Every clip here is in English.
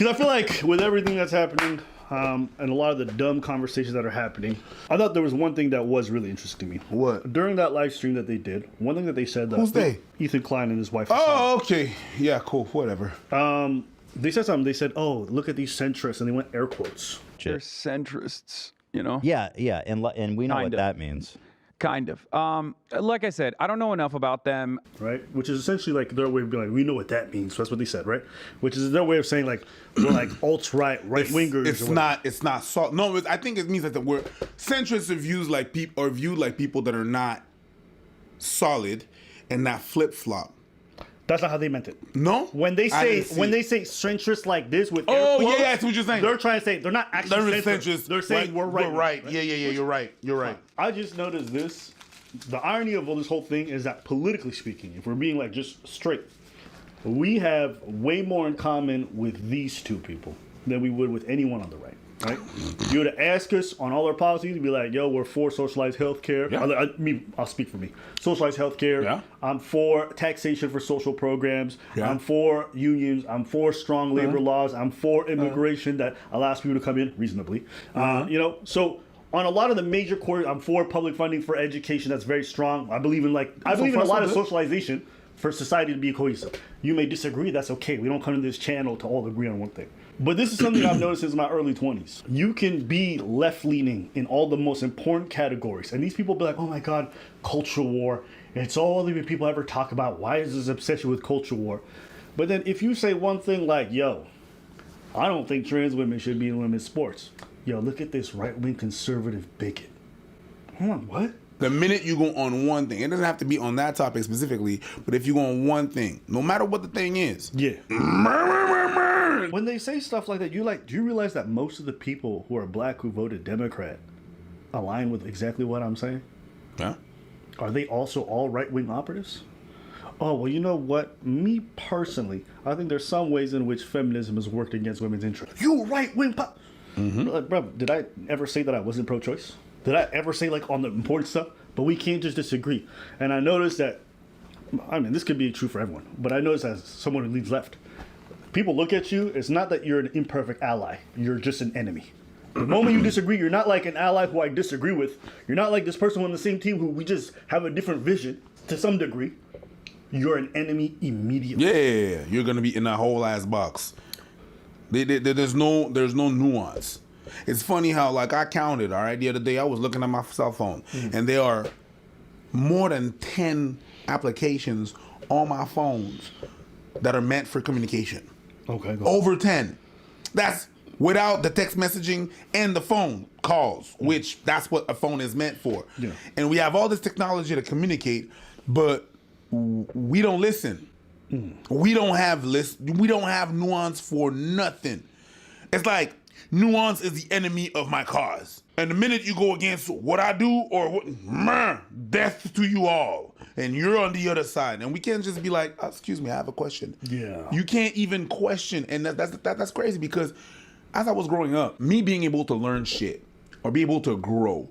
Because I feel like with everything that's happening, and a lot of the dumb conversations that are happening, I thought there was one thing that was really interesting to me. What? During that live stream that they did, one thing that they said that Who's they? Ethan Klein and his wife. Oh, okay. Yeah, cool. Whatever. They said something. They said, "Oh, look at these centrists," and they went air quotes. They're centrists, you know? Yeah, and we know Kind what of. that means. Kind of. Like I said, I don't know enough about them. Right, which is essentially like their way of being like, we know what that means. So that's what they said, right? Which is their way of saying like we're like alt-right, right-wingers. It's not so. No, I think it means that the word centrists are viewed like people that are not solid and not flip-flop. That's not how they meant it. No, When they say centrist like this with air quotes, yeah, that's what you're saying. They're trying to say they're not actually They're centrist. They're saying we're right. We're right. Yeah, you're right. You're right. I just noticed this. The irony of all this whole thing is that politically speaking, if we're being like just straight, we have way more in common with these two people than we would with anyone on the right. Right? You were to ask us on all our policies, you'd be like, yo, we're for socialized healthcare. Yeah. I'll speak for me. Socialized healthcare. Yeah. I'm for taxation for social programs. Yeah. I'm for unions. I'm for strong labor laws. I'm for immigration that allows people to come in reasonably. So on a lot of the major core, I'm for public funding for education that's very strong. I believe in a lot of socialization for society to be cohesive. You may disagree, that's okay. We don't come to this channel to all agree on one thing. But this is something I've noticed since my early 20s. You can be left-leaning in all the most important categories. And these people be like, oh my God, culture war. It's all the people ever talk about. Why is this obsession with culture war? But then if you say one thing like, yo, I don't think trans women should be in women's sports. Yo, look at this right-wing conservative bigot. Hold on, what? The minute you go on one thing, it doesn't have to be on that topic specifically, but if you go on one thing, no matter what the thing is, yeah. When they say stuff like that, do you realize that most of the people who are black who voted Democrat align with exactly what I'm saying? Yeah. Are they also all right-wing operatives? Oh, well, you know what? Me personally, I think there's some ways in which feminism has worked against women's interests. You right-wing Bro, did I ever say that I wasn't pro-choice? Did I ever say like on the important stuff? But we can't just disagree. And I noticed that, I mean, this could be true for everyone, but I noticed as someone who leads left, people look at you, it's not that you're an imperfect ally. You're just an enemy. The moment you disagree, you're not like an ally who I disagree with. You're not like this person on the same team who we just have a different vision to some degree. You're an enemy immediately. Yeah, you're gonna be in that whole ass box. There's no nuance. It's funny how, like, I counted, all right, the other day I was looking at my cell phone, and there are more than 10 applications on my phones that are meant for communication. Okay, go Over 10. That's without the text messaging and the phone calls, which that's what a phone is meant for. Yeah. And we have all this technology to communicate, but we don't listen. We don't have nuance for nothing. It's like nuance is the enemy of my cause. And the minute you go against what I do or death to you all. And you're on the other side. And we can't just be like, oh, excuse me, I have a question. Yeah. You can't even question. And that's crazy because as I was growing up, me being able to learn shit or be able to grow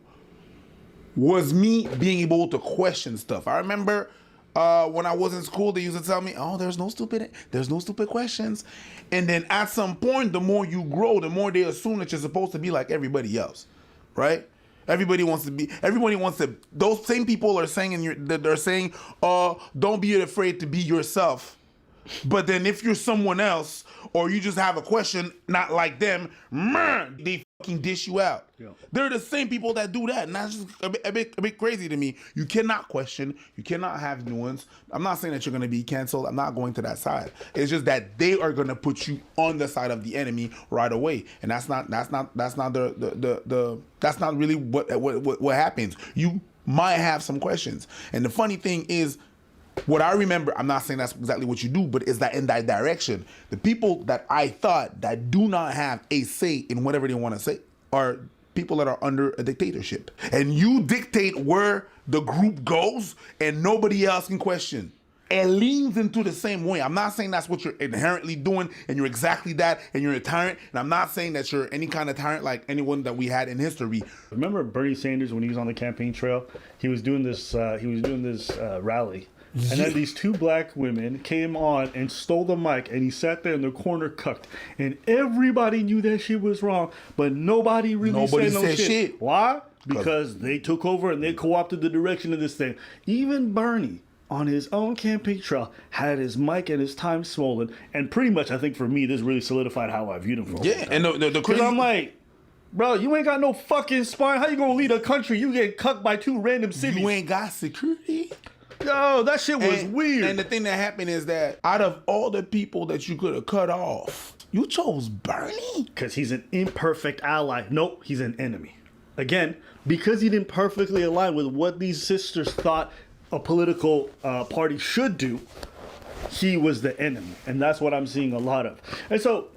was me being able to question stuff. I remember when I was in school, they used to tell me, oh, there's no stupid questions. And then at some point, the more you grow, the more they assume that you're supposed to be like everybody else, right? Everybody wants to, those same people are saying, they're saying, don't be afraid to be yourself. But then if you're someone else, or you just have a question, not like them, they fucking dish you out. Yeah. They're the same people that do that, and that's just a bit crazy to me. You cannot question, you cannot have nuance. I'm not saying that you're gonna be canceled. I'm not going to that side. It's just that they are gonna put you on the side of the enemy right away, and that's not really what happens. You might have some questions, and the funny thing is, what I remember, I'm not saying that's exactly what you do, but is that in that direction, the people that I thought that do not have a say in whatever they want to say are people that are under a dictatorship. And you dictate where the group goes and nobody else can question. It leans into the same way. I'm not saying that's what you're inherently doing and you're exactly that and you're a tyrant. And I'm not saying that you're any kind of tyrant like anyone that we had in history. Remember Bernie Sanders when he was on the campaign trail? He was doing this rally. And then these two black women came on and stole the mic, and he sat there in the corner cucked. And everybody knew that shit was wrong, but nobody really said no shit. Why? Because they took over and they co-opted the direction of this thing. Even Bernie, on his own campaign trail, had his mic and his time swollen. And pretty much, I think for me, this really solidified how I viewed him for a long time. And the Because crazy... I'm like, bro, you ain't got no fucking spine. How you gonna lead a country? You get cucked by two random cities. You ain't got security. Yo, that shit was weird. And the thing that happened is that out of all the people that you could have cut off, you chose Bernie? Because he's an imperfect ally. Nope, he's an enemy. Again, because he didn't perfectly align with what these sisters thought a political party should do, he was the enemy. And that's what I'm seeing a lot of. And so,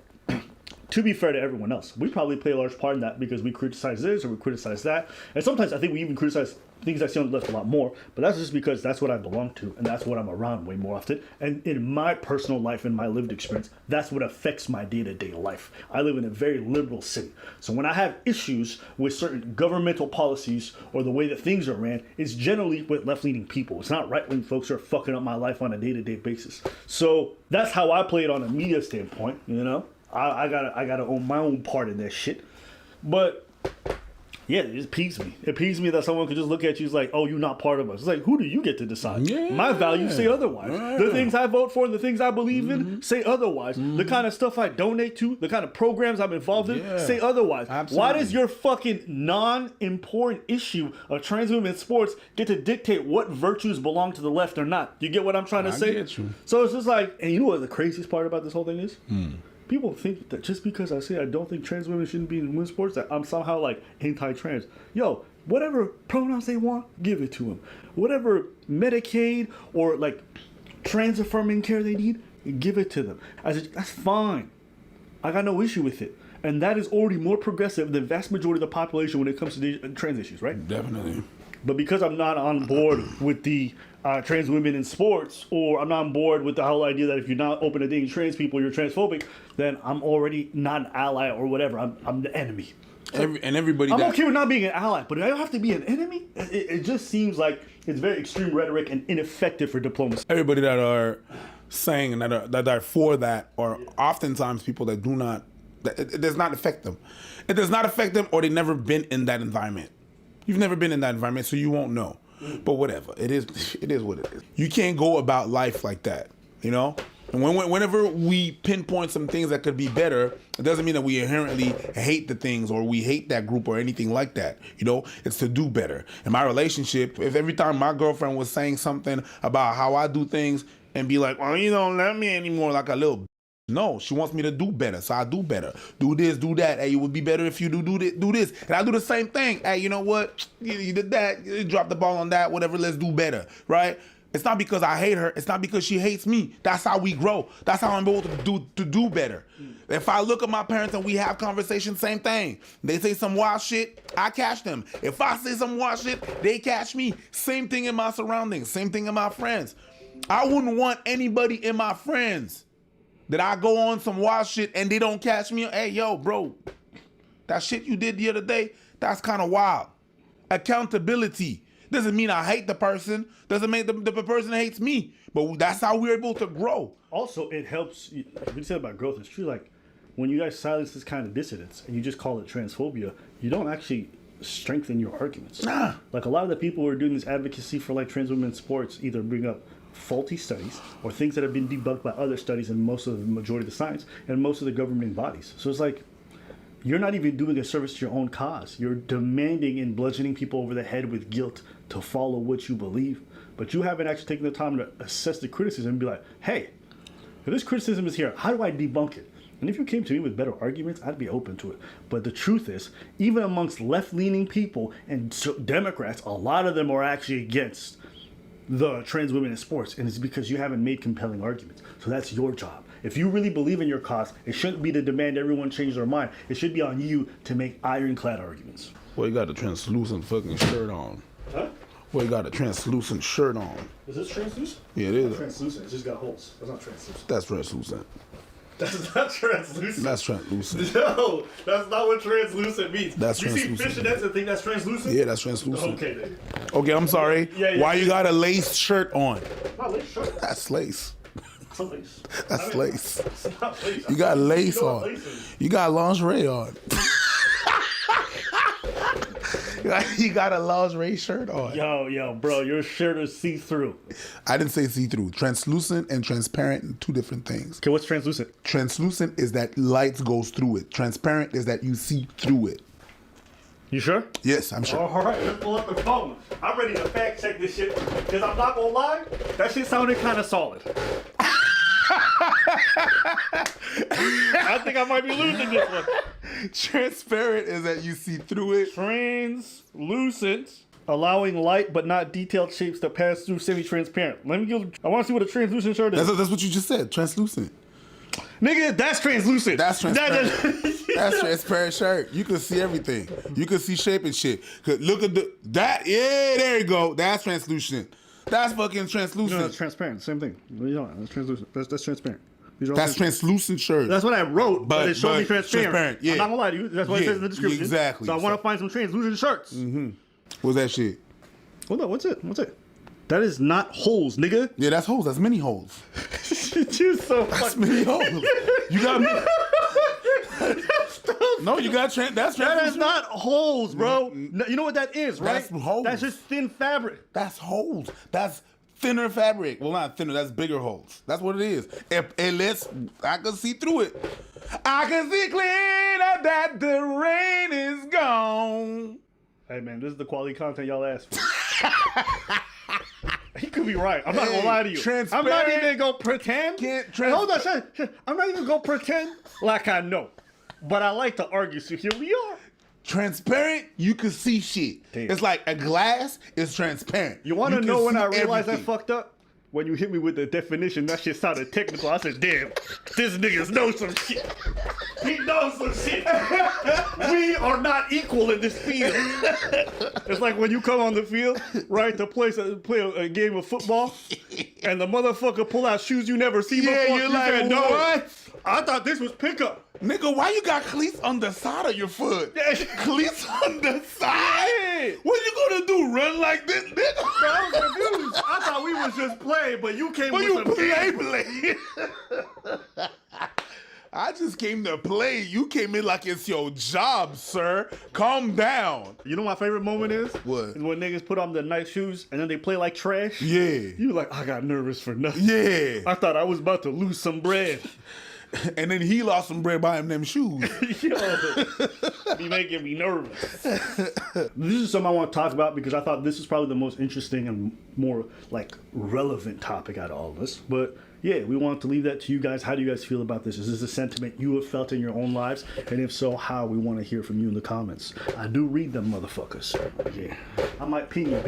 to be fair to everyone else, we probably play a large part in that because we criticize this or we criticize that. And sometimes I think we even criticize things I see on the left a lot more, but that's just because that's what I belong to and that's what I'm around way more often. And in my personal life and my lived experience, that's what affects my day-to-day life. I live in a very liberal city. So when I have issues with certain governmental policies or the way that things are ran, it's generally with left-leaning people. It's not right-wing folks who are fucking up my life on a day-to-day basis. So that's how I play it on a media standpoint, you know? I gotta own my own part in that shit. But yeah, it just peeves me. It peeves me that someone could just look at you as like, oh, you're not part of us. It's like, who do you get to decide? Yeah. My values say otherwise. Yeah. The things I vote for and the things I believe in say otherwise. The kind of stuff I donate to, the kind of programs I'm involved in say otherwise. Absolutely. Why does your fucking non-important issue of trans women in sports get to dictate what virtues belong to the left or not? You get what I'm trying to say? I get you. So it's just like, and you know what the craziest part about this whole thing is? People think that just because I say I don't think trans women shouldn't be in women's sports, that I'm somehow like anti-trans. Yo, whatever pronouns they want, give it to them. Whatever Medicaid or like trans-affirming care they need, give it to them. That's fine. I got no issue with it. And that is already more progressive than the vast majority of the population when it comes to the trans issues, right? Definitely. But because I'm not on board with the trans women in sports, or I'm not on board with the whole idea that if you're not open to dating trans people, you're transphobic, then I'm already not an ally or whatever. I'm the enemy. Everybody. I'm okay with not being an ally, but do I have to be an enemy? It just seems like it's very extreme rhetoric and ineffective for diplomacy. Everybody that are saying and that are for that are oftentimes people that do not. It does not affect them. It does not affect them, or they've never been in that environment. You've never been in that environment, so you won't know. But whatever, it is what it is. You can't go about life like that, you know? And whenever we pinpoint some things that could be better, it doesn't mean that we inherently hate the things or we hate that group or anything like that, you know? It's to do better. In my relationship, if every time my girlfriend was saying something about how I do things and be like, well, you don't love me anymore, like a little. No, she wants me to do better, so I do better. Do this, do that. Hey, it would be better if you do this. And I do the same thing. Hey, you know what? You did that. You dropped the ball on that. Whatever, let's do better, right? It's not because I hate her. It's not because she hates me. That's how we grow. That's how I'm able to do better. If I look at my parents and we have conversations, same thing. They say some wild shit, I catch them. If I say some wild shit, they catch me. Same thing in my surroundings. Same thing in my friends. I wouldn't want anybody in my friends that I go on some wild shit and they don't catch me. Hey, yo, bro, that shit you did the other day, that's kind of wild. Accountability. Doesn't mean I hate the person. Doesn't mean the person hates me. But that's how we're able to grow. Also, it helps, like you said about growth, it's true, like, when you guys silence this kind of dissidence and you just call it transphobia, you don't actually strengthen your arguments. Nah. Like, a lot of the people who are doing this advocacy for, like, trans women in sports either bring up faulty studies or things that have been debunked by other studies and most of the majority of the science and most of the governing bodies. So it's like, you're not even doing a service to your own cause. You're demanding and bludgeoning people over the head with guilt to follow what you believe. But you haven't actually taken the time to assess the criticism and be like, hey, if this criticism is here, how do I debunk it? And if you came to me with better arguments, I'd be open to it. But the truth is, even amongst left-leaning people and Democrats, a lot of them are actually against the trans women in sports, and it's because you haven't made compelling arguments. So that's your job. If you really believe in your cause, it shouldn't be to demand everyone change their mind. It should be on you to make ironclad arguments. Well, you got a translucent fucking shirt on. Huh? Well, you got a translucent shirt on. Is this translucent? Yeah, it is. Translucent. It's just got holes. That's not translucent. That's translucent. That's not translucent. That's translucent. No, that's not what translucent means. That's you translucent. see fishnets and think that's translucent? Yeah, that's translucent. Okay, then. Okay, I'm sorry. Yeah, Why you got a lace shirt on? Not lace shirt. That's lace. It's a lace. That's lace. It's not lace. You got lace You know what on. lace is. You got lingerie on. You got a lingerie shirt on. Yo, bro, your shirt is see-through. I didn't say see-through. Translucent and transparent are two different things. Okay, what's translucent? Translucent is that light goes through it. Transparent is that you see through it. You sure? Yes, I'm sure. All right, let's pull up the phone. I'm ready to fact check this shit because I'm not gonna lie, that shit sounded kind of solid. I think I might be losing this one. Transparent is that you see through it. Translucent, allowing light but not detailed shapes to pass through semi-transparent. I want to see what a translucent shirt is. That's what you just said. Translucent. Nigga, that's translucent. That's transparent. That's transparent shirt. You can see everything. You can see shape and shit. 'Cause look at that. Yeah, there you go. That's translucent. That's fucking translucent. No, that's transparent. Same thing. What are you talking about? That's translucent. That's transparent. That's translucent shirt. That's what I wrote, but it showed me transparent. Yeah. I'm not gonna lie to you. That's what it says in the description. Exactly. So I want to find some translucent shirts. What's that shit? Hold on. What's it? What's it? That is not holes, nigga. Yeah, that's holes. That's mini holes. You're so That's fucking. mini holes. You got me. No, you got that's That is translucent. not holes, bro. No, you know what that is, right? That's holes. That's just thin fabric. That's holes. That's thinner fabric. Well, not thinner. That's bigger holes. That's what it is. I can see through it. I can see clear that the rain is gone. Hey man, this is the quality content y'all asked for. He could be right. I'm not gonna lie to you. I'm not even gonna pretend. Hold on, shut. I'm not even gonna pretend like I know. But I like to argue, so here we are. Transparent, you can see shit. Damn. It's like a glass is transparent. You wanna can know when see I realized everything. I fucked up? When you hit me with the definition, that shit sounded technical. I said, damn, this niggas knows some shit. He knows some shit. We are not equal in this field. It's like when you come on the field, right, to play a game of football, and the motherfucker pull out shoes you never see before. you're You like, said, no, what? I thought this was pickup. Nigga, why you got cleats on the side of your foot? Cleats on the side? Yeah. What you gonna do, run like this, nigga? I was confused. I thought we was just playing, but you came Well, with you some play. I just came to play. You came in like it's your job, sir. Calm down. You know what my favorite moment is? What? Is when niggas put on the nice shoes and then they play like trash. Yeah. You like, I got nervous for nothing. Yeah. I thought I was about to lose some bread. And then he lost some bread buying them shoes. Yo, be making me nervous. This is something I want to talk about because I thought this is probably the most interesting and more like relevant topic out of all of this. But yeah, we wanted to leave that to you guys. How do you guys feel about this? Is this a sentiment you have felt in your own lives? And if so, how? We want to hear from you in the comments. I do read them motherfuckers. Yeah. I might ping you.